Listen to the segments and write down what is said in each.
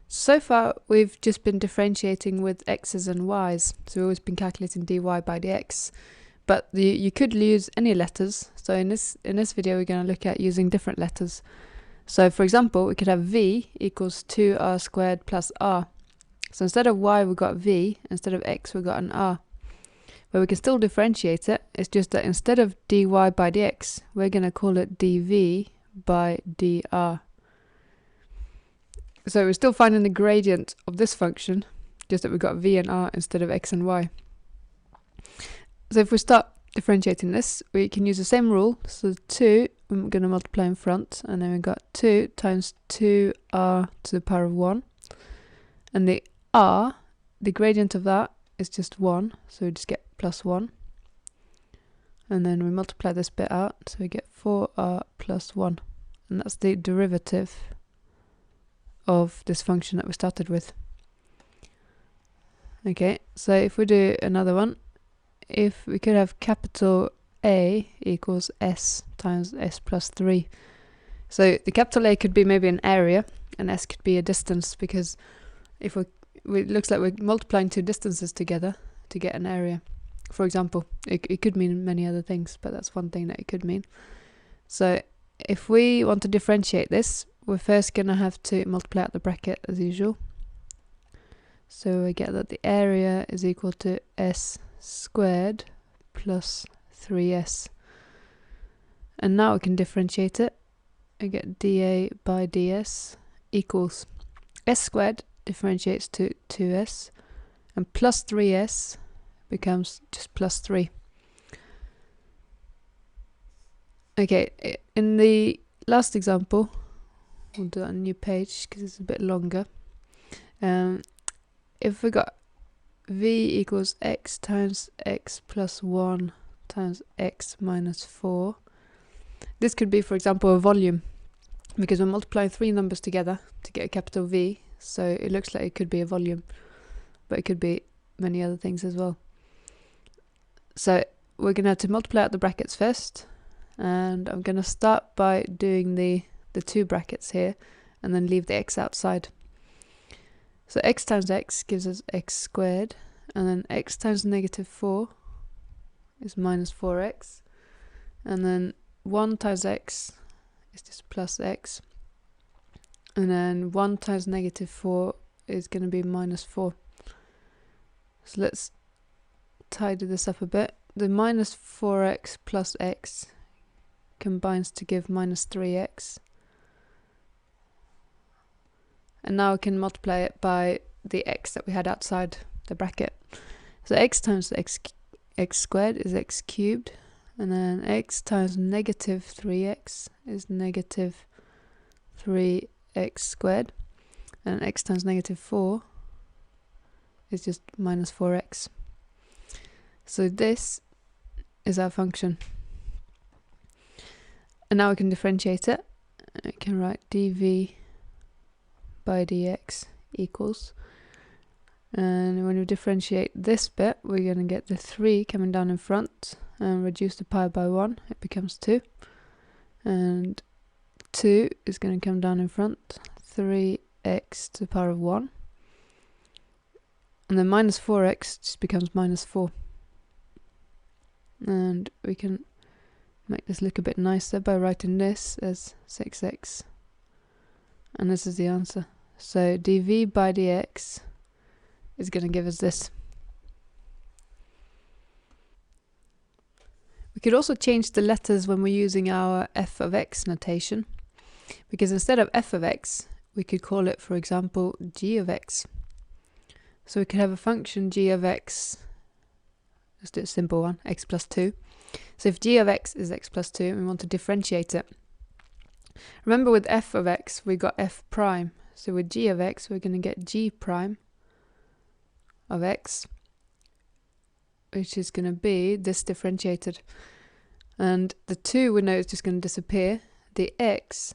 So far, we've just been differentiating with x's and y's, so we've always been calculating dy by dx. But you could use any letters. So in this video, we're going to look at using different letters. So for example, we could have v equals 2r squared plus r. So instead of y, we got v. Instead of x, we got an r. But we can still differentiate it. It's just that instead of dy by dx, we're going to call it dv by dr. So we're still finding the gradient of this function, just that we've got v and r instead of x and y. So if we start differentiating this, we can use the same rule. So 2, we're going to multiply in front, and then we've got 2 times 2r to the power of 1. And the r, the gradient of that is just 1, so we just get plus 1. And then we multiply this bit out, so we get 4r plus 1. And that's the derivative of this function that we started with. Okay, so if we do another one, if we could have capital A equals s times s plus 3. So the capital A could be maybe an area, and s could be a distance, because if it looks like we're multiplying two distances together to get an area. For example, it could mean many other things, but that's one thing that it could mean. So if we want to differentiate this, we're first going to have to multiply out the bracket as usual. So we get that the area is equal to s squared plus 3s. And now we can differentiate it. We get dA by ds equals s squared differentiates to 2s, and plus 3s becomes just plus 3. Okay, in the last example, we'll do it on a new page because it's a bit longer. If we got v equals x times x plus 1 times x minus 4, this could be, for example, a volume, because we're multiplying three numbers together to get a capital V, so it looks like it could be a volume, but it could be many other things as well. So we're going to have to multiply out the brackets first, and I'm going to start by doing the two brackets here, and then leave the x outside. So x times x gives us x squared, and then x times negative 4 is minus 4x, and then 1 times x is just plus x, and then 1 times negative 4 is going to be minus 4. So let's tidy this up a bit. The minus 4x plus x combines to give minus 3x. And now we can multiply it by the x that we had outside the bracket. So x times x squared is x cubed, and then x times negative 3x is negative 3x squared, and x times negative 4 is just minus 4x. So this is our function. And now we can differentiate it. We can write dv by dx equals, and when we differentiate this bit, we're going to get the 3 coming down in front and reduce the pi by 1, it becomes 2, and 2 is going to come down in front, 3x to the power of 1, and then minus 4x just becomes minus 4. And we can make this look a bit nicer by writing this as 6x, and this is the answer. So dv by dx is going to give us this. We could also change the letters when we're using our f of x notation, because instead of f of x, we could call it, for example, g of x. So we could have a function g of x, let's do a simple one, x plus 2. So if g of x is x plus 2 and we want to differentiate it, remember with f of x we got f prime, so with g of x we're going to get g prime of x, which is going to be this differentiated. And the 2 we know is just going to disappear. The x,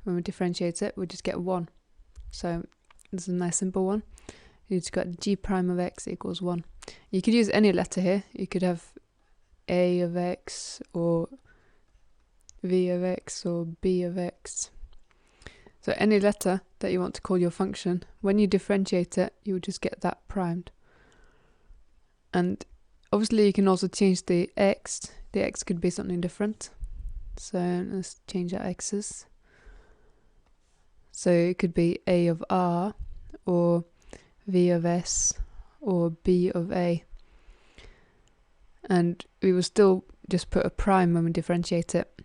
when we differentiate it, we just get 1. So this is a nice simple one. You just got g prime of x equals 1. You could use any letter here. You could have a of x, or v of x, or b of x. So any letter that you want to call your function, when you differentiate it, you would just get that primed. And obviously you can also change the x. The x could be something different. So let's change our x's. So it could be a of r, or v of s, or b of a. And we will still just put a prime when we differentiate it.